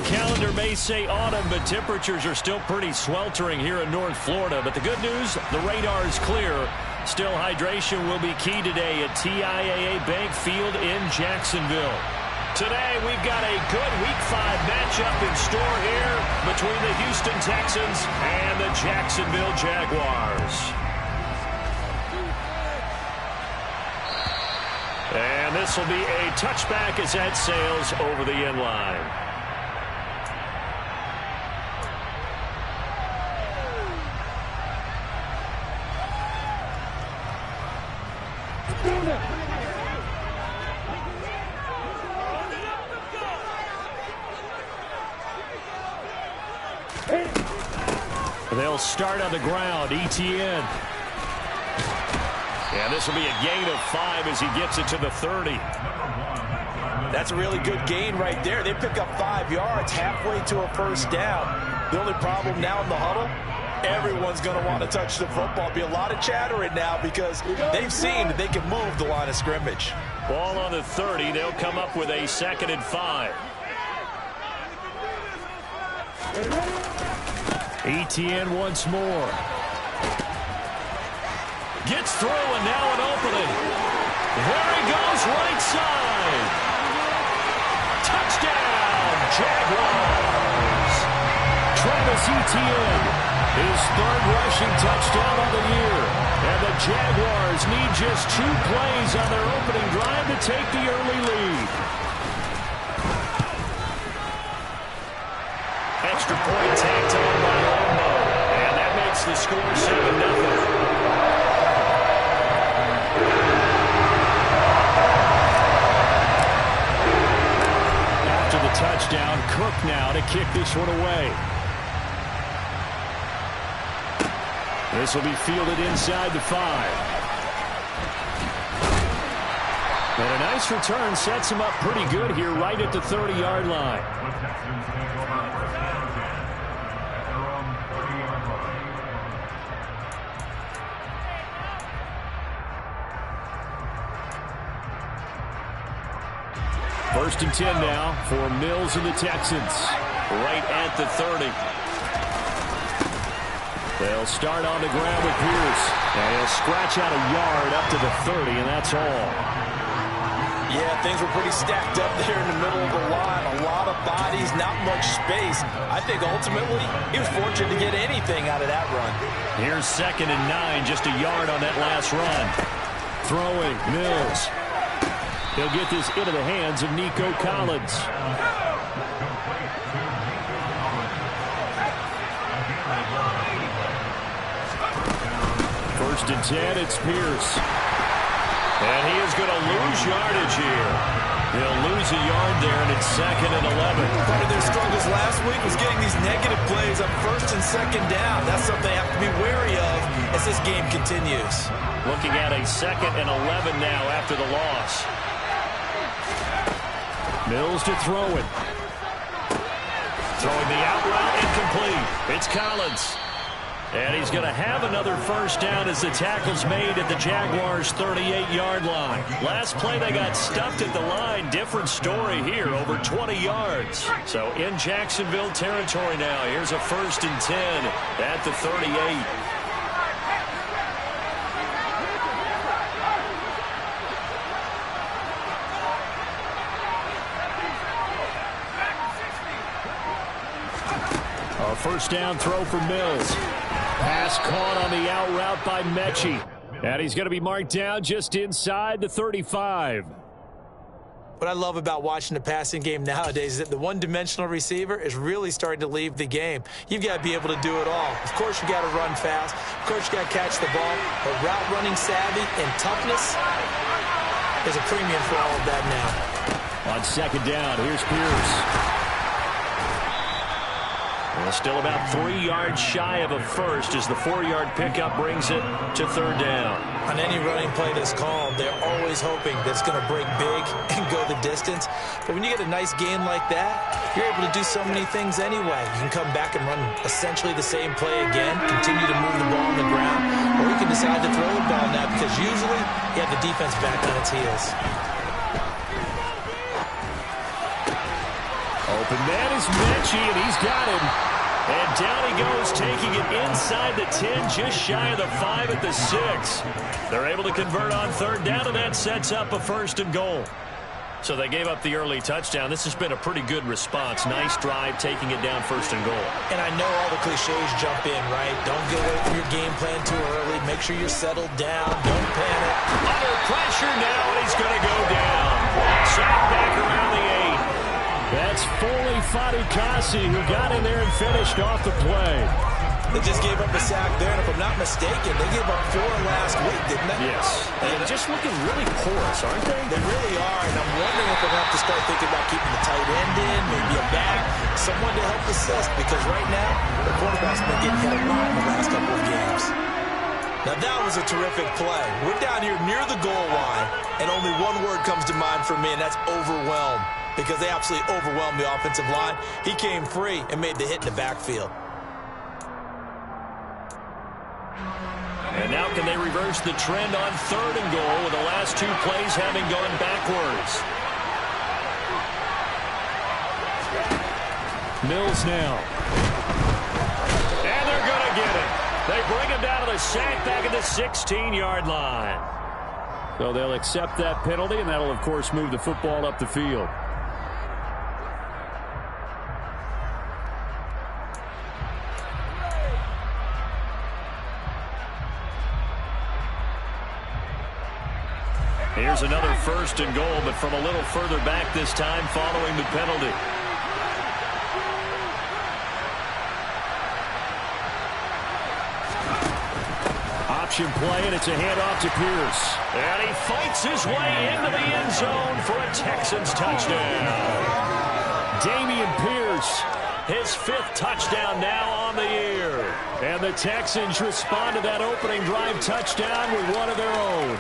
calendar may say autumn, but temperatures are still pretty sweltering here in North Florida. But the good news, the radar is clear. Still, hydration will be key today at TIAA Bank Field in Jacksonville. Today, we've got a good Week 5 matchup in store here between the Houston Texans and the Jacksonville Jaguars. And this will be a touchback as that sails over the end line. They'll start on the ground. ETN. And this will be a gain of 5 as he gets it to the 30. That's a really good gain right there. They pick up 5 yards halfway to a first down. The only problem now in the huddle, everyone's going to want to touch the football. Be a lot of chatter right now because they've seen that they can move the line of scrimmage. Ball on the 30. They'll come up with a 2nd and 5. ETN once more. Gets through and now an opening. There he goes, right side. Touchdown, Jaguars. Travis Etienne, his 3rd rushing touchdown of the year. And the Jaguars need just 2 plays on their opening drive to take the early lead. Extra point tacked on by Lambo. And that makes the score 7-0. After the touchdown, Cook now to kick this one away. This will be fielded inside the 5. And a nice return sets him up pretty good here right at the 30-yard line. First and 10 now for Mills and the Texans. Right at the 30. They'll start on the ground with Pierce. And he'll scratch out a yard up to the 30, and that's all. Yeah, things were pretty stacked up there in the middle of the line. A lot of bodies, not much space. I think ultimately he was fortunate to get anything out of that run. Here's 2nd and 9, just a yard on that last run. Throwing, Mills. He'll get this into the hands of Nico Collins. First and 10, it's Pierce. And he is going to lose yardage here. He'll lose a yard there, and it's 2nd and 11. Part of their struggles last week was getting these negative plays on 1st and 2nd down. That's something they have to be wary of as this game continues. Looking at a 2nd and 11 now after the loss. Mills to throw it. Throwing the out route, incomplete. It's Collins. And he's going to have another first down as the tackle's made at the Jaguars' 38-yard line. Last play, they got stuffed at the line. Different story here, over 20 yards. So in Jacksonville territory now. Here's a 1st and 10 at the 38. A first down throw for Mills. Pass caught on the out route by Mechie. And he's going to be marked down just inside the 35. What I love about watching the passing game nowadays is that the one-dimensional receiver is really starting to leave the game. You've got to be able to do it all. Of course, you got to run fast. Of course, you got to catch the ball. But route running savvy and toughness is a premium for all of that now. On 2nd down, here's Pierce. Well, still about 3 yards shy of a first as the 4-yard pickup brings it to 3rd down. On any running play that's called, they're always hoping that it's going to break big and go the distance. But when you get a nice gain like that, you're able to do so many things anyway. You can come back and run essentially the same play again, continue to move the ball on the ground, or you can decide to throw the ball now because usually you have the defense back on its heels. Open man is Mechie, and he's got him. And down he goes, taking it inside the 10, just shy of the 5 at the 6. They're able to convert on third down, and that sets up a 1st and goal. So they gave up the early touchdown. This has been a pretty good response. Nice drive, taking it down 1st and goal. And I know all the cliches jump in, right? Don't get away from your game plan too early. Make sure you're settled down. Don't panic. Under pressure now, and he's going to go down. Sacked back around the 8. That's Foley Fatukasi, who got in there and finished off the play. They just gave up a sack there, and if I'm not mistaken, they gave up 4 last week, didn't they? Yes. And just looking really porous, aren't they? They really are, and I'm wondering if they're going to have to start thinking about keeping the tight end in, maybe a back, someone to help assist, because right now, the quarterback's been getting hit a lot in the last couple of games. Now, that was a terrific play. We're down here near the goal line, and only one word comes to mind for me, and that's overwhelmed, because they absolutely overwhelmed the offensive line. He came free and made the hit in the backfield. And now can they reverse the trend on 3rd and goal with the last 2 plays having gone backwards? Mills now. And they're going to get it. They bring him down to the sack back at the 16-yard line. So they'll accept that penalty, and that'll, of course, move the football up the field. Here's another 1st and goal, but from a little further back this time following the penalty. Option play, and it's a handoff to Pierce. And he fights his way into the end zone for a Texans touchdown. Damian Pierce, his 5th touchdown now on the year. And the Texans respond to that opening drive touchdown with one of their own.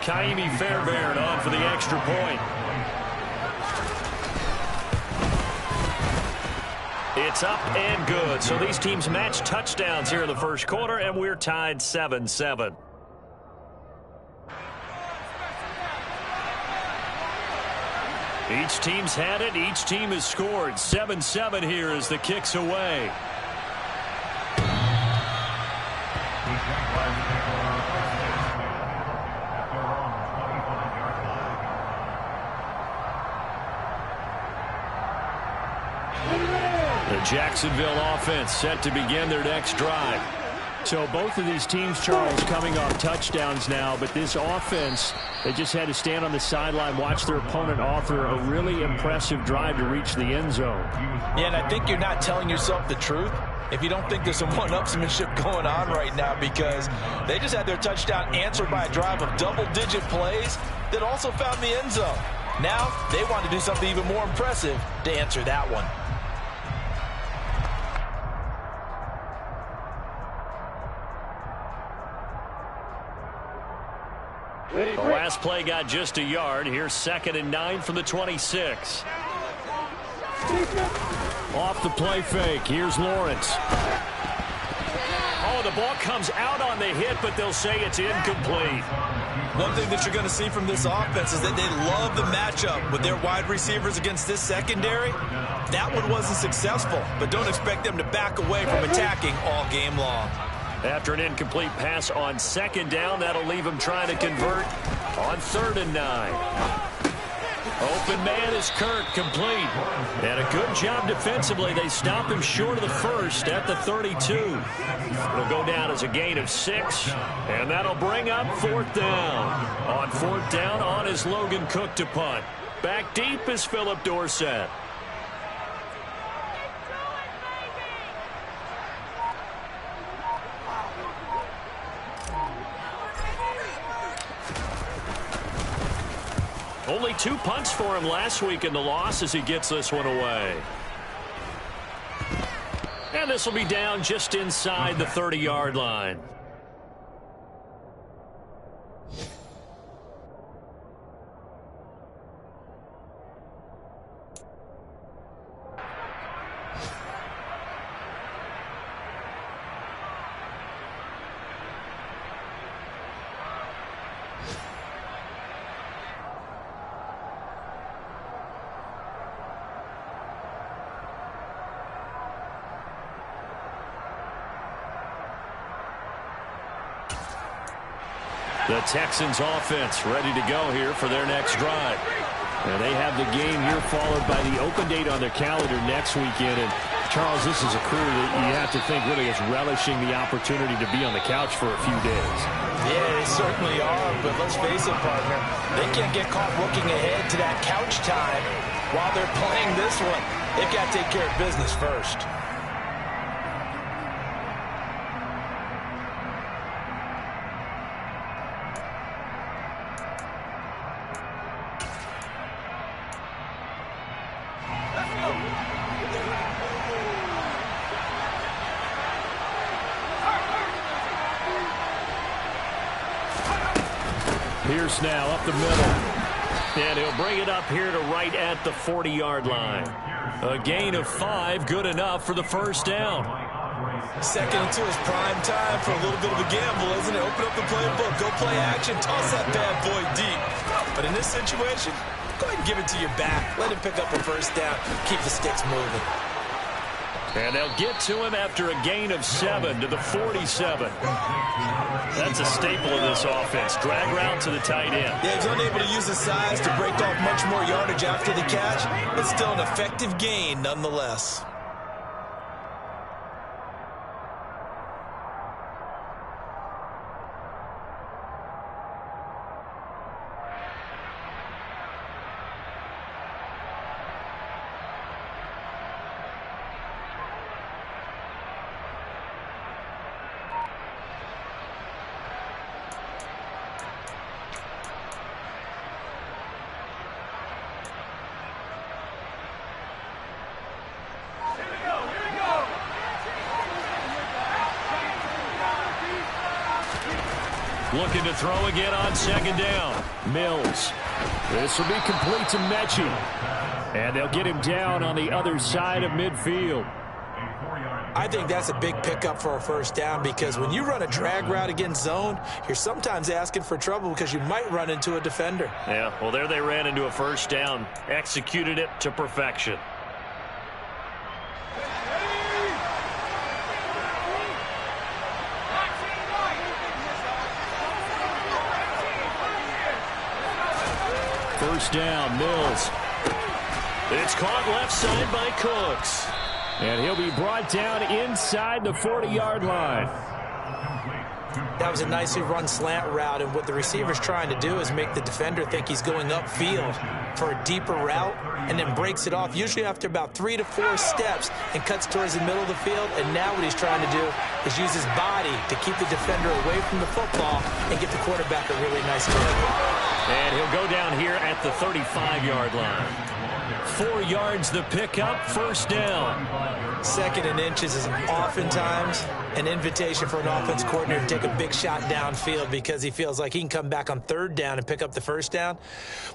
Kaimi Fairbairn on for the extra point. It's up and good. So these teams match touchdowns here in the first quarter, and we're tied 7-7. Each team's had it. Each team has scored. 7-7 here as the kick's away. The Jacksonville offense set to begin their next drive. So both of these teams, Charles, coming off touchdowns now, but this offense, they just had to stand on the sideline, watch their opponent author a really impressive drive to reach the end zone. Yeah, and I think you're not telling yourself the truth if you don't think there's some one-upsmanship going on right now, because they just had their touchdown answered by a drive of double-digit plays that also found the end zone. Now they want to do something even more impressive to answer that one. The last play got just a yard. Here's 2nd and 9 from the 26. Off the play fake. Here's Lawrence. Oh, the ball comes out on the hit, but they'll say it's incomplete. One thing that you're going to see from this offense is that they love the matchup with their wide receivers against this secondary. That one wasn't successful, but don't expect them to back away from attacking all game long. After an incomplete pass on 2nd down, that'll leave him trying to convert on 3rd and 9. Open man is Kirk, complete. And a good job defensively. They stop him short of the 1st at the 32. It'll go down as a gain of 6, and that'll bring up 4th down. On 4th down, on is Logan Cook to punt. Back deep is Philip Dorsett. Only 2 punts for him last week in the loss as he gets this one away. And this will be down just inside the 30-yard line. The Texans offense ready to go here for their next drive. And they have the game here followed by the open date on their calendar next weekend. And Charles, this is a crew that you have to think really is relishing the opportunity to be on the couch for a few days. Yeah, they certainly are, but let's face it, partner. They can't get caught looking ahead to that couch time while they're playing this one. They've got to take care of business first. Pierce now up the middle. And he'll bring it up here to right at the 40-yard line. A gain of 5, good enough for the first down. Second and 2 is prime time for a little bit of a gamble, isn't it? Open up the playbook, go play action, toss that bad boy deep. But in this situation, go ahead and give it to your back. Let him pick up a first down. Keep the sticks moving. And they'll get to him after a gain of 7 to the 47. That's a staple of this offense. Drag route to the tight end. Yeah, he's unable to use his size to break off much more yardage after the catch, but still an effective gain nonetheless. Looking to throw again on second down. Mills. This will be complete to Mechie. And they'll get him down on the other side of midfield. I think that's a big pickup for a first down because when you run a drag route against zone, you're sometimes asking for trouble because you might run into a defender. Yeah, well, there they ran into a first down. Executed it to perfection. First down, Mills. It's caught left side by Cooks. And he'll be brought down inside the 40-yard line. That was a nicely run slant route, and what the receiver's trying to do is make the defender think he's going upfield for a deeper route and then breaks it off, usually after about 3 to 4 steps, and cuts towards the middle of the field. And now what he's trying to do is use his body to keep the defender away from the football and get the quarterback a really nice target. And he'll go down here at the 35-yard line. 4 yards the pickup, first down. Second and inches is oftentimes an invitation for an offense coordinator to take a big shot downfield because he feels like he can come back on third down and pick up the first down.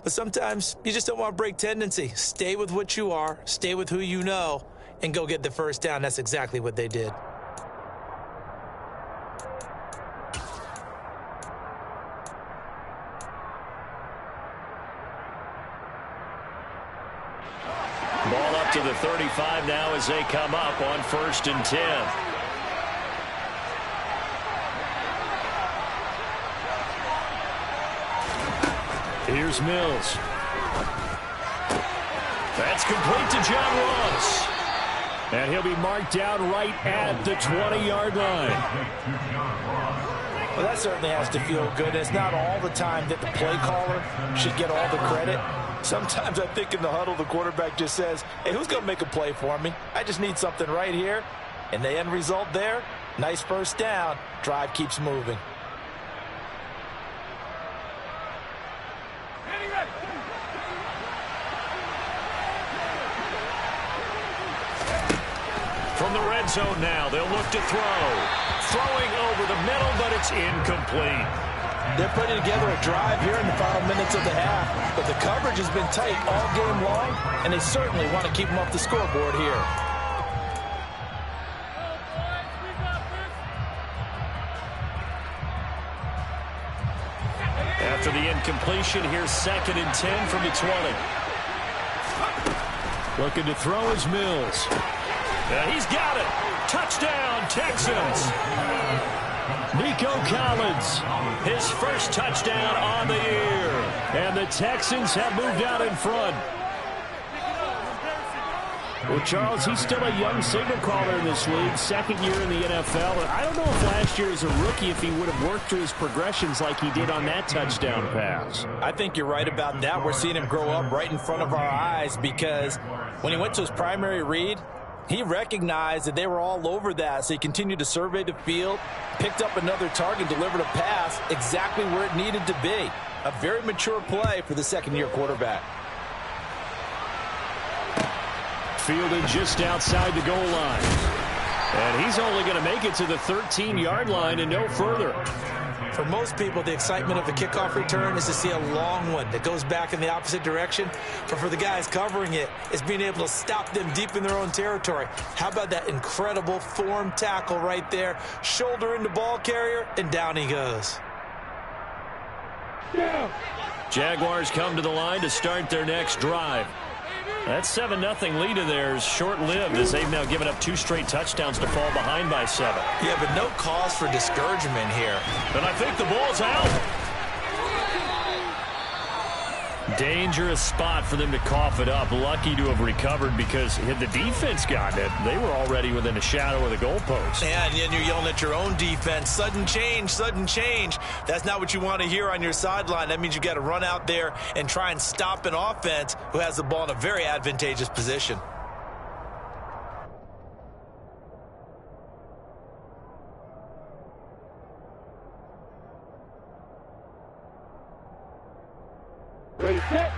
But sometimes you just don't want to break tendency. Stay with what you are, stay with who you know, and go get the first down. That's exactly what they did. Ball up to the 35 now as they come up on 1st and 10. Here's Mills. That's complete to John Ross. And he'll be marked down right at the 20-yard line. Well, that certainly has to feel good. It's not all the time that the play caller should get all the credit. Sometimes I think in the huddle, the quarterback just says, hey, who's going to make a play for me? I just need something right here. And the end result there, nice first down. Drive keeps moving. From the red zone now, they'll look to throw. Throwing over the middle, but it's incomplete. They're putting together a drive here in the final minutes of the half, but the coverage has been tight all game long, and they certainly want to keep them off the scoreboard here. After the incompletion, here's 2nd and 10 from the 20. Looking to throw is Mills. And he's got it. Touchdown, Texans. Nico Collins, his first touchdown on the year. And the Texans have moved out in front. Well, Charles, he's still a young signal caller in this league, second year in the NFL. And I don't know if last year as a rookie, if he would have worked through his progressions like he did on that touchdown pass. I think you're right about that. We're seeing him grow up right in front of our eyes because when he went to his primary read, he recognized that they were all over that, so he continued to survey the field, picked up another target, delivered a pass exactly where it needed to be. A very mature play for the second-year quarterback. Fielded just outside the goal line. And he's only going to make it to the 13-yard line and no further. For most people, the excitement of a kickoff return is to see a long one that goes back in the opposite direction. But for the guys covering it, it's being able to stop them deep in their own territory. How about that incredible form tackle right there? Shoulder into ball carrier, and down he goes. Jaguars come to the line to start their next drive. That 7-0 lead of theirs short-lived as they've now given up 2 straight touchdowns to fall behind by 7. Yeah, but no cause for discouragement here. And I think the ball's out. Dangerous spot for them to cough it up. Lucky to have recovered because had the defense gotten it, they were already within a shadow of the goalpost. Yeah, and you're yelling at your own defense. Sudden change, sudden change. That's not what you want to hear on your sideline. That means you got to run out there and try and stop an offense who has the ball in a very advantageous position.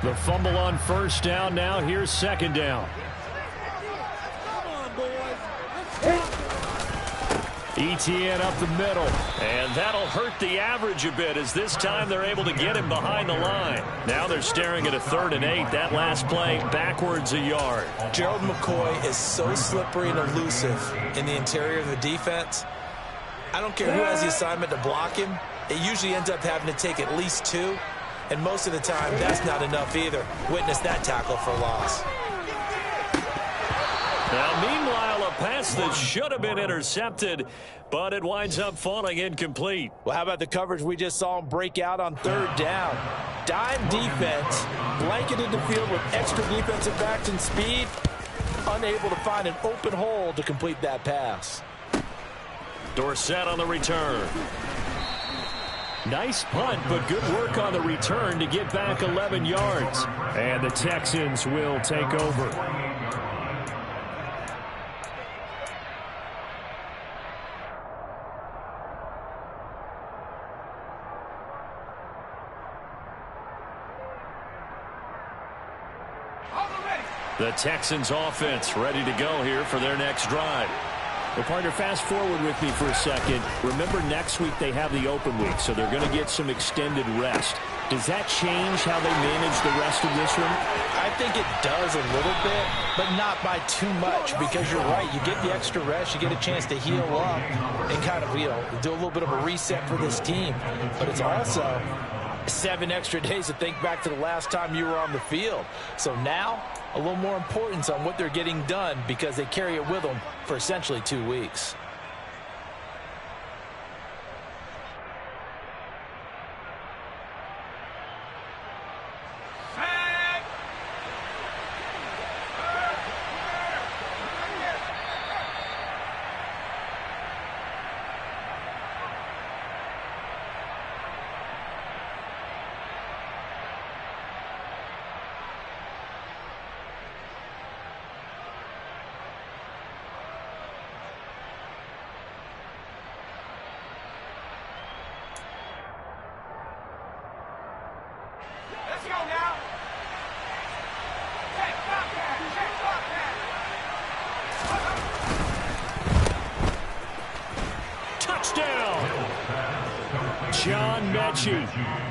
The fumble on first down. Now here's second down. Etienne up the middle, and that'll hurt the average a bit as this time they're able to get him behind the line. Now they're staring at a 3rd and 8. That last play backwards a yard. Gerald McCoy is so slippery and elusive in the interior of the defense. I don't care who has the assignment to block him. It usually ends up having to take at least 2. And most of the time, that's not enough either. Witness that tackle for loss. Now, meanwhile, a pass that should have been intercepted, but it winds up falling incomplete. Well, how about the coverage we just saw him break out on 3rd down? Dime defense, blanketed the field with extra defensive backs and speed, unable to find an open hole to complete that pass. Dorsett on the return. Nice punt, but good work on the return to get back 11 yards. And the Texans will take over. The Texans offense ready to go here for their next drive. Well, partner, fast forward with me for a second. Remember, next week they have the open week, so they're going to get some extended rest. Does that change how they manage the rest of this one? I think it does a little bit, but not by too much, because you're right. You get the extra rest, you get a chance to heal up and kind of, do a little bit of a reset for this team. But it's also 7 extra days to think back to the last time you were on the field. So now, a little more importance on what they're getting done because they carry it with them for essentially 2 weeks.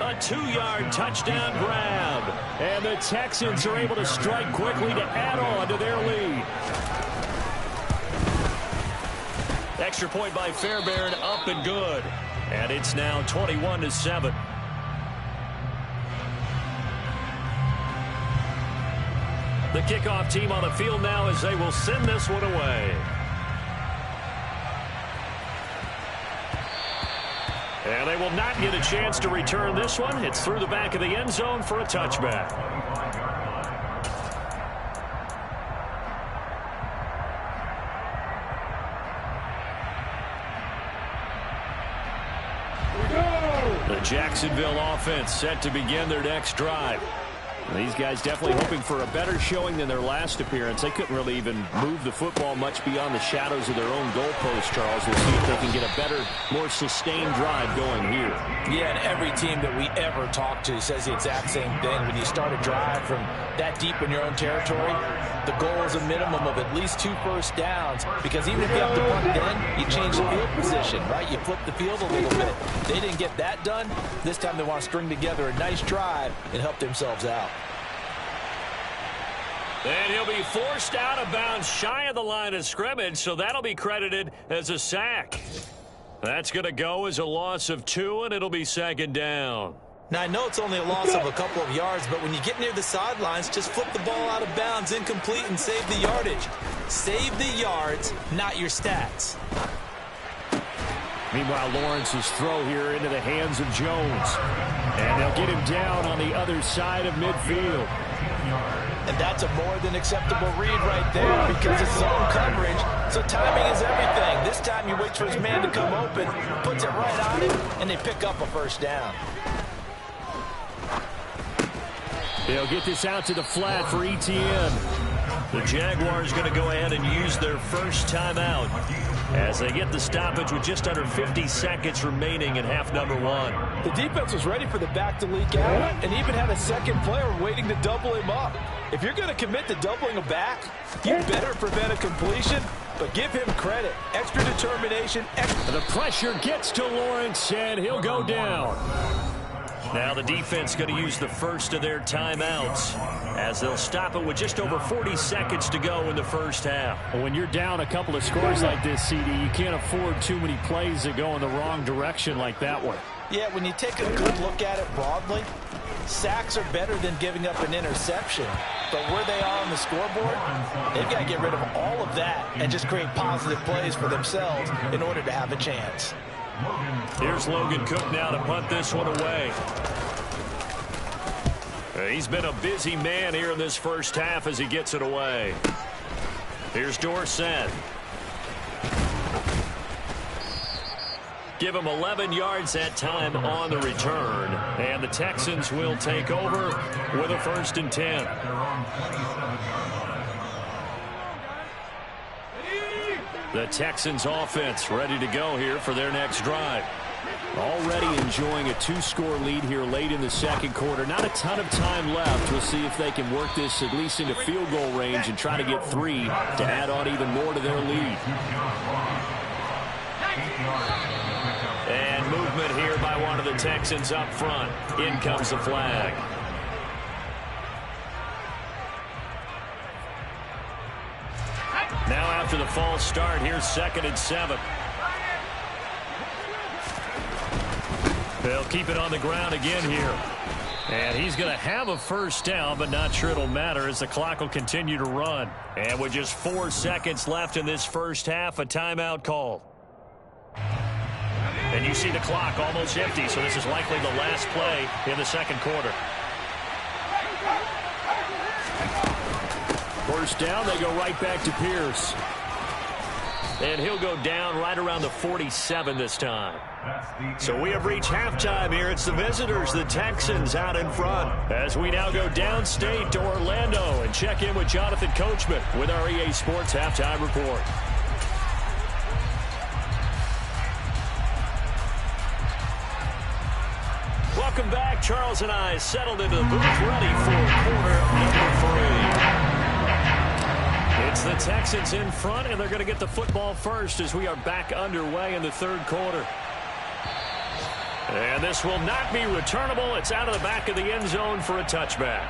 A 2-yard touchdown grab. And the Texans are able to strike quickly to add on to their lead. Extra point by Fairbairn, up and good. And it's now 21-7. The kickoff team on the field now as they will send this one away. And they will not get a chance to return this one. It's through the back of the end zone for a touchback. The Jacksonville offense set to begin their next drive. These guys definitely hoping for a better showing than their last appearance. They couldn't really even move the football much beyond the shadows of their own goalpost, Charles. We'll see if they can get a better, more sustained drive going here. Yeah, and every team that we ever talk to says the exact same thing. When you start a drive from that deep in your own territory, the goal is a minimum of at least 2 first downs, because even if you have to punt then, you change the field position, right? You flip the field a little bit. They didn't get that done. This time they want to string together a nice drive and help themselves out. And he'll be forced out of bounds shy of the line of scrimmage, so that'll be credited as a sack. That's going to go as a loss of 2, and it'll be 2nd down. Now, I know it's only a loss of a couple of yards, but when you get near the sidelines, just flip the ball out of bounds, incomplete, and save the yardage. Save the yards, not your stats. Meanwhile, Lawrence's throw here into the hands of Jones. And they'll get him down on the other side of midfield. And that's a more than acceptable read right there, because it's zone coverage, so timing is everything. This time he waits for his man to come open, puts it right on him, and they pick up a first down. They'll get this out to the flat for ETN. The Jaguars going to go ahead and use their first timeout as they get the stoppage with just under 50 seconds remaining in half number 1. The defense was ready for the back to leak out and even had a second player waiting to double him up. If you're going to commit to doubling a back, you better prevent a completion, but give him credit. Extra determination. The pressure gets to Lawrence, and he'll go down. Now the defense going to use the first of their timeouts as they'll stop it with just over 40 seconds to go in the first half. When you're down a couple of scores like this, CD, you can't afford too many plays that go in the wrong direction like that one. Yeah, when you take a good look at it broadly, sacks are better than giving up an interception. But where they are on the scoreboard, they've got to get rid of all of that and just create positive plays for themselves in order to have a chance. Here's Logan Cook now to punt this one away. He's been a busy man here in this first half as he gets it away. Here's Dorsett. Give him 11 yards that time on the return. And the Texans will take over with a 1st and 10. The Texans offense ready to go here for their next drive. Already enjoying a 2-score lead here late in the second quarter. Not a ton of time left. We'll see if they can work this at least into field goal range and try to get 3 to add on even more to their lead. And movement here by one of the Texans up front. In comes the flag. Now after the false start, here's 2nd and 7. They'll keep it on the ground again here. And he's going to have a first down, but not sure it'll matter as the clock will continue to run. And with just 4 seconds left in this first half, a timeout called. And you see the clock almost empty, so this is likely the last play in the second quarter. First down, they go right back to Pierce. And he'll go down right around the 47 this time. So we have reached halftime here. It's the visitors, the Texans, out in front. As we now go downstate to Orlando and check in with Jonathan Coachman with our EA Sports Halftime Report. Welcome back. Charles and I settled into the booth ready for quarter number 3. It's the Texans in front, and they're going to get the football first as we are back underway in the third quarter. And this will not be returnable. It's out of the back of the end zone for a touchback.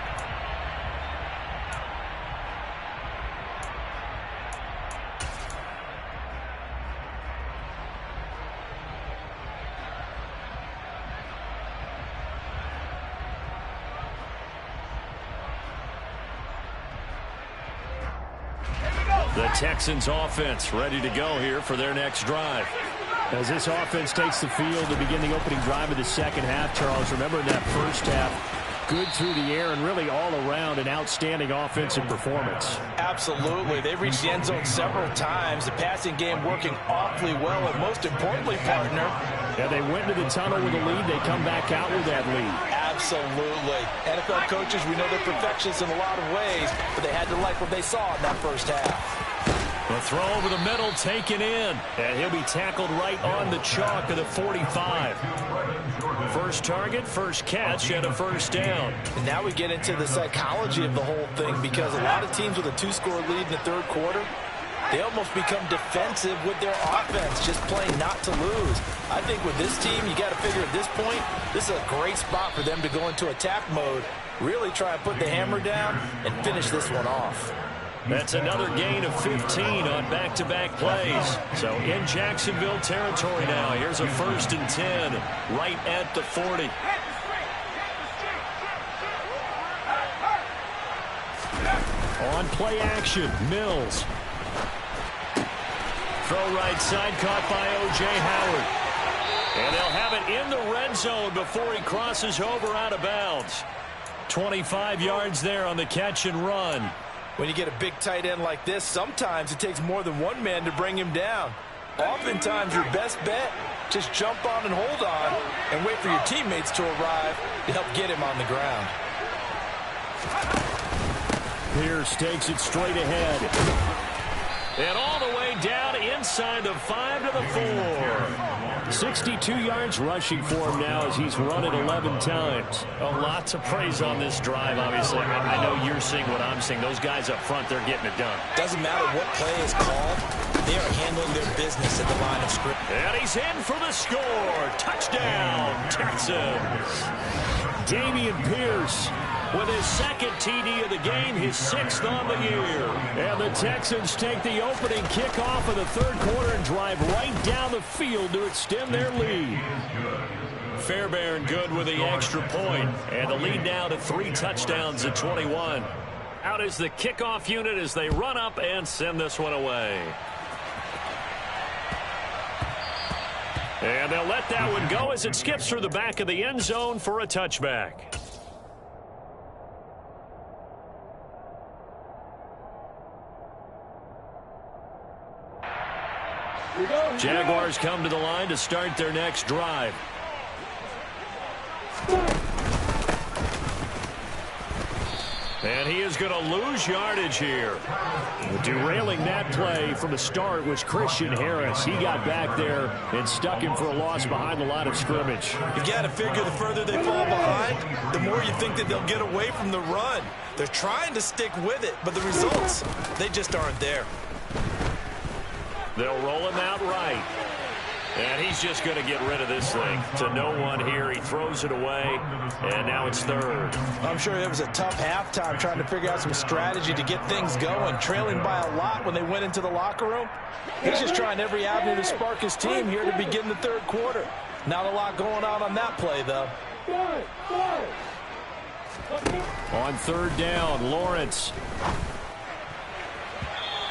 The Texans offense ready to go here for their next drive. As this offense takes the field to begin the opening drive of the second half, Charles, remember in that first half, good through the air and really all around an outstanding offensive performance. Absolutely. They've reached the end zone several times. The passing game working awfully well, and most importantly, partner. Yeah, they went to the tunnel with a lead. They come back out with that lead. Absolutely. NFL coaches, we know they're perfectionists in a lot of ways, but they had to like what they saw in that first half. The throw over the middle taken in, and he'll be tackled right on the chalk of the 45. First target, first catch, and a first down. And now we get into the psychology of the whole thing, because a lot of teams with a two-score lead in the third quarter, they almost become defensive with their offense, just playing not to lose. I think with this team, you got to figure at this point, this is a great spot for them to go into attack mode, really try and put the hammer down and finish this one off. That's another gain of 15 on back-to-back plays. So in Jacksonville territory now. Here's a 1st and 10 right at the 40. On play action, Mills. Throw right side, caught by O.J. Howard. And they'll have it in the red zone before he crosses over out of bounds. 25 yards there on the catch and run. When you get a big tight end like this, sometimes it takes more than one man to bring him down. Oftentimes, your best bet, just jump on and hold on and wait for your teammates to arrive to help get him on the ground. Pierce takes it straight ahead. And all the way down inside the 5 to the 4. 62 yards rushing for him now as he's run it 11 times. A lot to praise on this drive, obviously. I know you're seeing what I'm seeing. Those guys up front, they're getting it done. Doesn't matter what play is called. They are handling their business at the line of scrimmage. And he's in for the score. Touchdown, Texans. Dameon Pierce with his second TD of the game, his 6th on the year. And the Texans take the opening kickoff of the third quarter and drive right down the field to extend their lead. Fairbairn good with the extra point, and the lead now to 3 touchdowns at 21. Out is the kickoff unit as they run up and send this one away. And they'll let that one go as it skips through the back of the end zone for a touchback. Jaguars come to the line to start their next drive. And he is going to lose yardage here. Derailing that play from the start was Christian Harris. He got back there and stuck him for a loss behind the line of scrimmage. You got to figure the further they fall behind, the more you think that they'll get away from the run. They're trying to stick with it, but the results, they just aren't there. They'll roll him out right. And he's just going to get rid of this thing to no one here. He throws it away, and now it's 3rd. I'm sure it was a tough halftime trying to figure out some strategy to get things going, trailing by a lot when they went into the locker room. He's just trying every avenue to spark his team here to begin the third quarter. Not a lot going on that play, though. On 3rd down, Lawrence.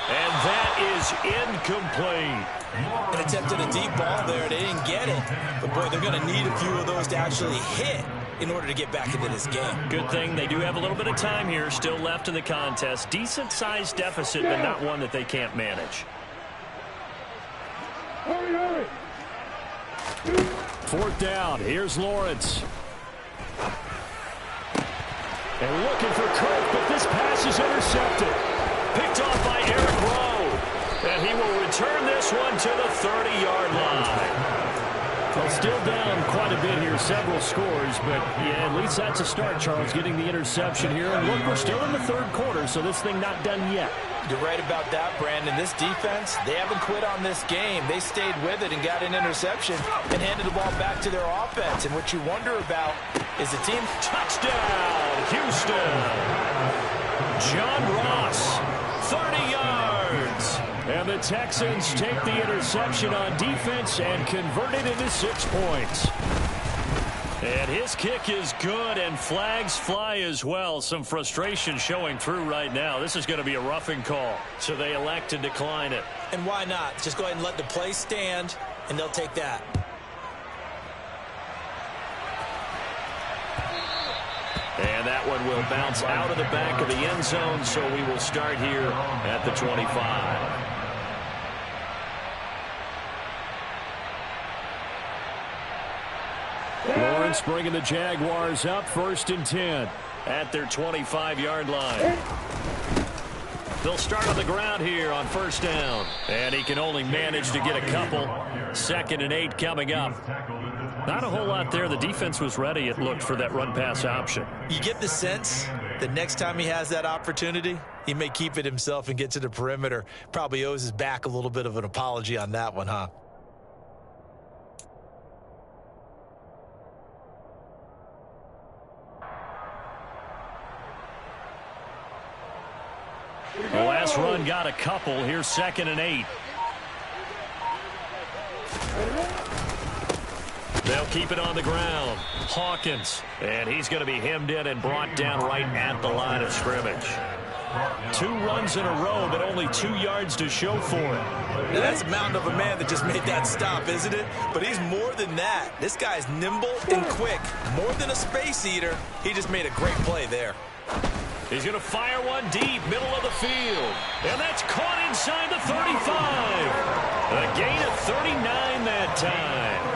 And that is incomplete. An attempt at a deep ball there. They didn't get it. But, boy, they're going to need a few of those to actually hit in order to get back into this game. Good thing they do have a little bit of time here still left in the contest. Decent-sized deficit, but not one that they can't manage. 4th down. Here's Lawrence. And looking for Kirk, but this pass is intercepted. Picked off by Eric Rowe. And he will return this one to the 30-yard line. Well, still down quite a bit here, several scores, but yeah, at least that's a start, Charles, getting the interception here. And look, we're still in the third quarter, so this thing not done yet. You're right about that, Brandon. This defense, they haven't quit on this game. They stayed with it and got an interception and handed the ball back to their offense. And what you wonder about is the team. Touchdown, Houston. John Ross, 30 yards. And the Texans take the interception on defense and convert it into 6 points. And his kick is good, and flags fly as well. Some frustration showing through right now. This is going to be a roughing call, so they elect to decline it. And why not? Just go ahead and let the play stand. and they'll take that. And that one will bounce out of the back of the end zone, so we will start here at the 25. Lawrence bringing the Jaguars up 1st and 10 at their 25-yard line. They'll start on the ground here on 1st down. And he can only manage to get a couple. 2nd and 8 coming up. Not a whole lot there. The defense was ready, it looked, for that run-pass option. You get the sense that next time he has that opportunity, he may keep it himself and get to the perimeter. Probably owes his back a little bit of an apology on that one, huh? The last run got a couple. Here's 2nd and 8. They'll keep it on the ground. Hawkins. And he's going to be hemmed in and brought down right at the line of scrimmage. 2 runs in a row, but only 2 yards to show for it. Now that's a mountain of a man that just made that stop, isn't it? But he's more than that. This guy's nimble and quick. More than a space eater. He just made a great play there. He's going to fire one deep, middle of the field. And that's caught inside the 35. A gain of 39 that time.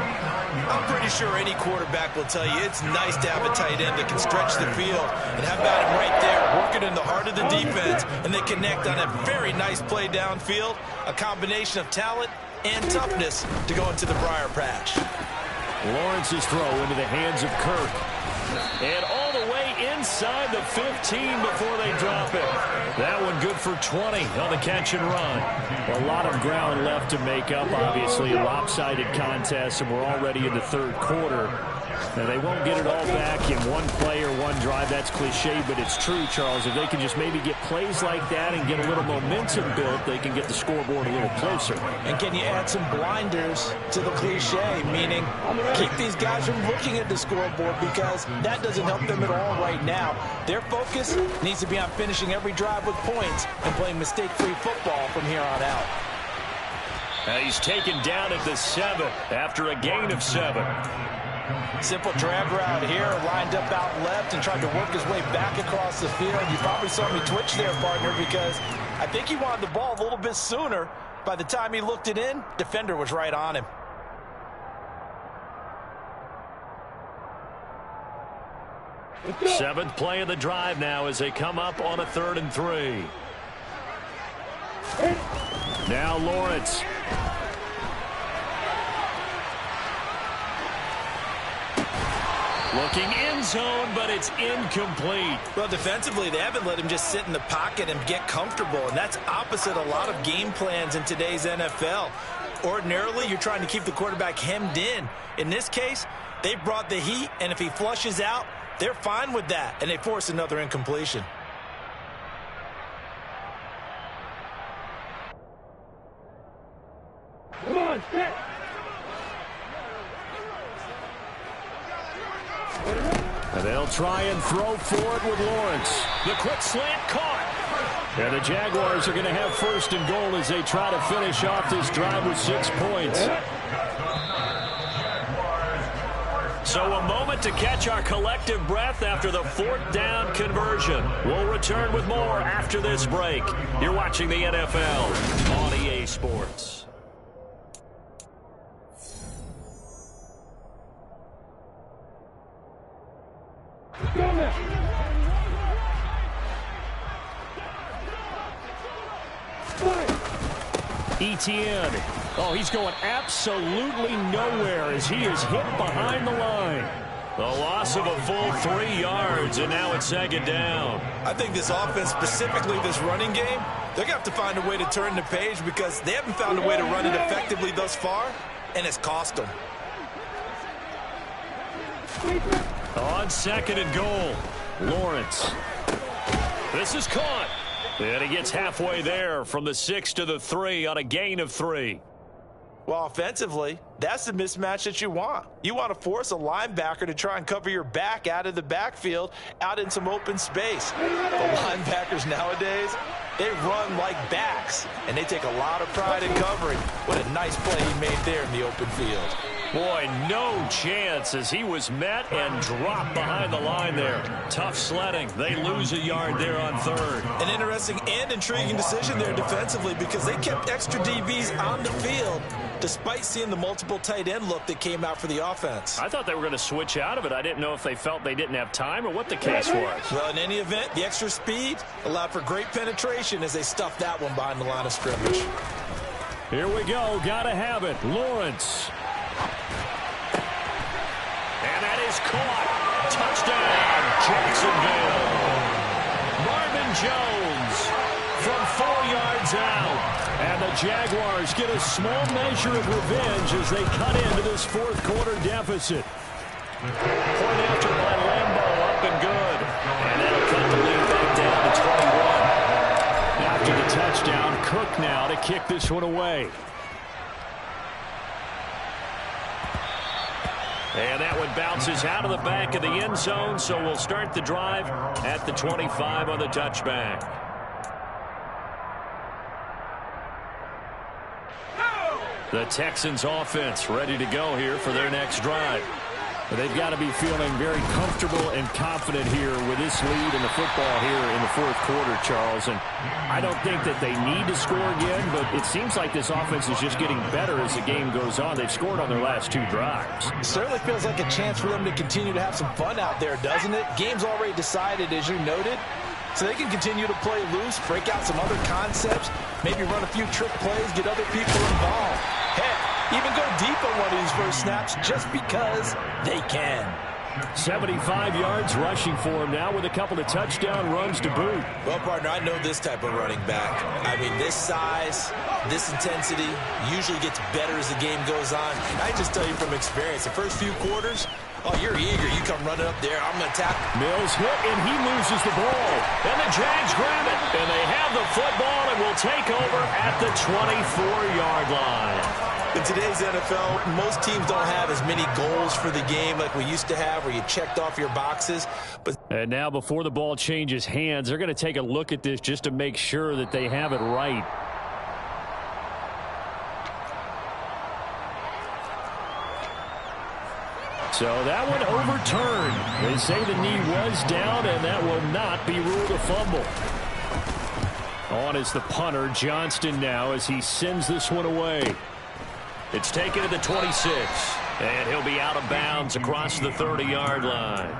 I'm pretty sure any quarterback will tell you it's nice to have a tight end that can stretch the field. And how about him right there, working in the heart of the defense, and they connect on a very nice play downfield. A combination of talent and toughness to go into the briar patch. Lawrence's throw into the hands of Kirk. And all the way inside the 15 before they drop it. That one good for 20 on the catch and run. A lot of ground left to make up, obviously. A lopsided contest, and we're already in the 3rd quarter. Now, they won't get it all back in one play or one drive. That's cliche, but it's true, Charles. If they can just maybe get plays like that and get a little momentum built, they can get the scoreboard a little closer. And can you add some blinders to the cliche, meaning keep these guys from looking at the scoreboard, because that doesn't help them at all right now. Their focus needs to be on finishing every drive with points and playing mistake-free football from here on out. Now he's taken down at the 7 after a gain of 7. Simple drag route here, lined up out left and tried to work his way back across the field. You probably saw me twitch there, partner, because I think he wanted the ball a little bit sooner. By the time he looked it in, defender was right on him. Seventh play of the drive now as they come up on a 3rd and 3. Now Lawrence. Looking end zone, but it's incomplete. Well, defensively, they haven't let him just sit in the pocket and get comfortable, and that's opposite a lot of game plans in today's NFL. Ordinarily, you're trying to keep the quarterback hemmed in. In this case, they brought the heat, and if he flushes out, they're fine with that, and they force another incompletion. Come on, set. And they'll try and throw for it with Lawrence. The quick slant caught. And the Jaguars are going to have 1st and goal as they try to finish off this drive with 6 points. So a moment to catch our collective breath after the 4th down conversion. We'll return with more after this break. You're watching the NFL on EA Sports. Etienne. Oh, he's going absolutely nowhere as he is hit behind the line. The loss of a full 3 yards, and now it's 2nd down. I think this offense, specifically this running game, they're going to have to find a way to turn the page because they haven't found a way to run it effectively thus far, and it's cost them. On 2nd and goal, Lawrence. This is caught. And he gets halfway there from the 6 to the 3 on a gain of 3. Well, offensively, that's the mismatch that you want. You want to force a linebacker to try and cover your back out of the backfield, out in some open space. The linebackers nowadays, They run like backs, and they take a lot of pride in covering. What a nice play he made there in the open field. Boy, no chance as he was met and dropped behind the line there. Tough sledding. They lose a yard there on third. An interesting and intriguing decision there defensively because they kept extra DBs on the field despite seeing the multiple tight end look that came out for the offense. I thought they were going to switch out of it. I didn't know if they felt they didn't have time or what the case was. Well, in any event, the extra speed allowed for great penetration as they stuffed that one behind the line of scrimmage. Here we go. Gotta have it. Lawrence. And that is caught. Touchdown, Jacksonville. Marvin Jones from 4 yards out. And the Jaguars get a small measure of revenge as they cut into this fourth quarter deficit. Point after by Lambo, up and good. And that'll cut the lead back down to 21. After the touchdown, Cook now to kick this one away. And that one bounces out of the back of the end zone, so we'll start the drive at the 25 on the touchback. The Texans offense ready to go here for their next drive. They've got to be feeling very comfortable and confident here with this lead in the football here in the fourth quarter, Charles. And I don't think that they need to score again, but it seems like this offense is just getting better as the game goes on. They've scored on their last 2 drives. It certainly feels like a chance for them to continue to have some fun out there, doesn't it? Game's already decided, as you noted. So they can continue to play loose, break out some other concepts, maybe run a few trick plays, get other people involved. Heck, even go deep on one of these first snaps just because they can. 75 yards rushing for him now with a couple of touchdown runs to boot. Well, partner, I know this type of running back. I mean, this size, this intensity usually gets better as the game goes on. I just tell you from experience, the first few quarters, oh, you're eager. You come running up there. I'm going to tap. Mills hit, and he loses the ball. And the Jags grab it, and they have the football and will take over at the 24-yard line. In today's NFL, most teams don't have as many goals for the game like we used to have where you checked off your boxes. And now before the ball changes hands, they're going to take a look at this just to make sure that they have it right. So that one overturned. They say the knee was down, and that will not be ruled a fumble. On is the punter, Johnston, now as he sends this one away. It's taken to the 26, and he'll be out of bounds across the 30-yard line.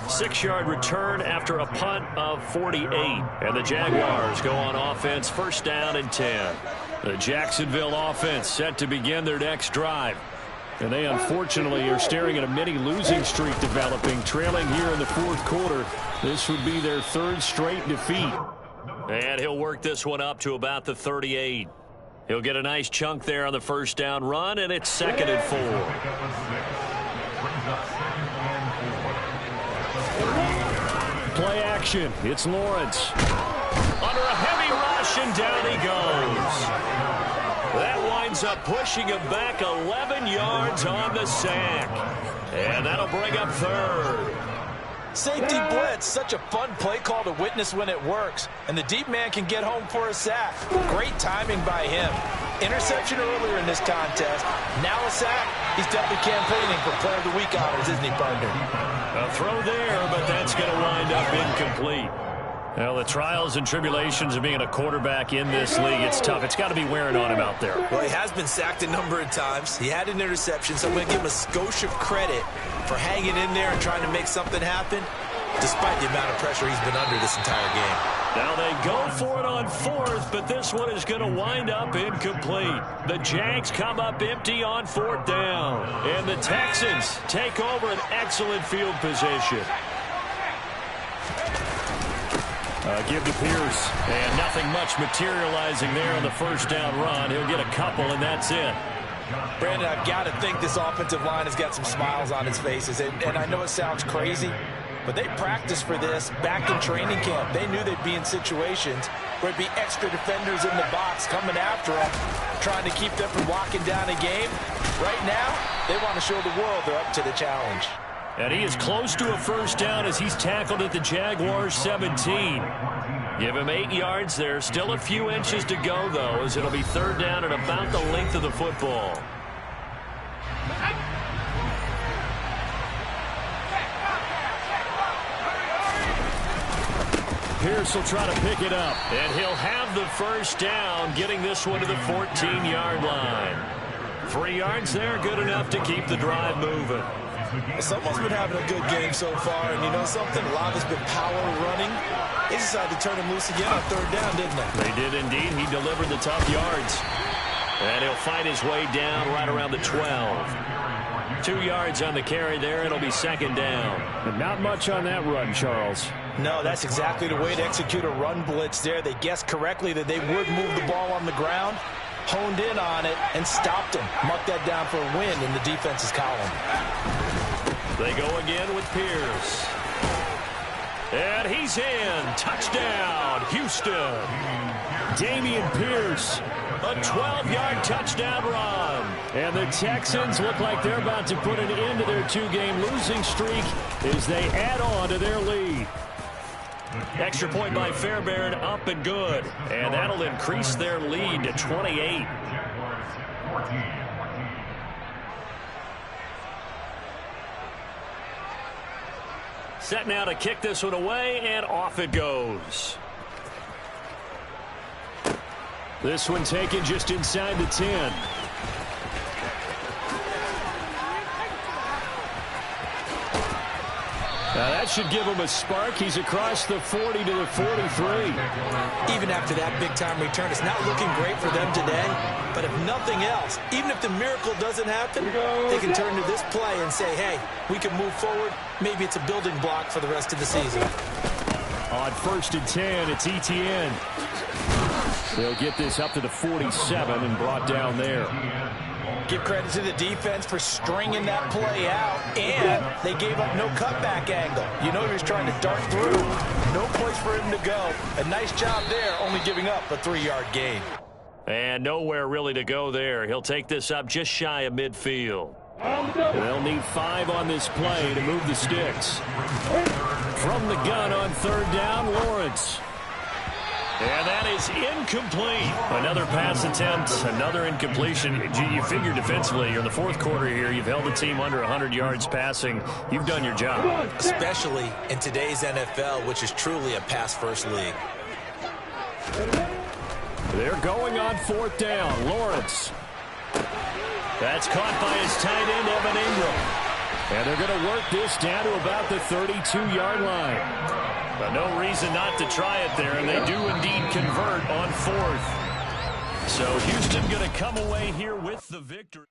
6-yard return after a punt of 48, and the Jaguars go on offense, first down and 10. The Jacksonville offense set to begin their next drive. And they unfortunately are staring at a mini losing streak developing, trailing here in the fourth quarter. This would be their 3rd straight defeat. And he'll work this one up to about the 38. He'll get a nice chunk there on the first down run, and it's 2nd and 4. Play action. It's Lawrence. Under a heavy rush, and down he goes. That winds up pushing him back 11 yards on the sack. And that'll bring up 3rd. Safety blitz, such a fun play call to witness when it works. And the deep man can get home for a sack. Great timing by him. Interception earlier in this contest. Now a sack. He's definitely campaigning for Player of the Week honors, isn't he, partner? A throw there, but that's going to wind up incomplete. Well, the trials and tribulations of being a quarterback in this league, it's tough. It's got to be wearing on him out there. Well, he has been sacked a number of times. He had an interception, so I'm going to give him a skosh of credit for hanging in there and trying to make something happen, despite the amount of pressure he's been under this entire game. Now they go for it on 4th, but this one is going to wind up incomplete. The Jags come up empty on 4th down. And the Texans take over an excellent field position. Give to Pierce, and nothing much materializing there on the first down run. He'll get a couple, and that's it. Brandon, I've got to think this offensive line has got some smiles on its faces, and I know it sounds crazy, but they practiced for this back in training camp. They knew they'd be in situations where it'd be extra defenders in the box coming after them, trying to keep them from locking down a game. Right now, they want to show the world they're up to the challenge. And he is close to a first down as he's tackled at the Jaguars 17. Give him 8 yards there. Still a few inches to go, though, as it'll be 3rd down and about the length of the football. Pierce will try to pick it up, and he'll have the 1st down, getting this one to the 14-yard line. 3 yards there, good enough to keep the drive moving. Someone's been having a good game so far, and you know something? A lot has been power running. They decided to turn him loose again on 3rd down, didn't they? They did indeed. He delivered the tough yards. And he'll fight his way down right around the 12. 2 yards on the carry there. It'll be 2nd down. And not much on that run, Charles. No, that's exactly the way to execute a run blitz there. They guessed correctly that they would move the ball on the ground, honed in on it, and stopped him. Marked that down for a win in the defense's column. They go again with Pierce. And he's in. Touchdown, Houston. Dameon Pierce, a 12-yard touchdown run. And the Texans look like they're about to put an end to their 2-game losing streak as they add on to their lead. Extra point by Fairbairn, up and good. And that'll increase their lead to 28. Set now to kick this one away, and off it goes. This one taken just inside the 10. Now that should give him a spark. He's across the 40 to the 43. Even after that big-time return, it's not looking great for them today. But if nothing else, even if the miracle doesn't happen, they can turn to this play and say, hey, we can move forward. Maybe it's a building block for the rest of the season. On 1st and 10, it's Etienne. They'll get this up to the 47 and brought down there. Give credit to the defense for stringing that play out, and they gave up no cutback angle. You know he was trying to dart through. No place for him to go. A nice job there, only giving up a 3-yard gain. And nowhere really to go there. He'll take this up just shy of midfield. They'll need 5 on this play to move the sticks. From the gun on 3rd down, Lawrence. And that is incomplete. Another pass attempt, another incompletion. You figure defensively, you're in the 4th quarter here. You've held the team under 100 yards passing. You've done your job. Especially in today's NFL, which is truly a pass-first league. They're going on 4th down. Lawrence. That's caught by his tight end, Evan Ingram. And they're going to work this down to about the 32-yard line. But no reason not to try it there, and they do indeed convert on 4th. So Houston going to come away here with the victory.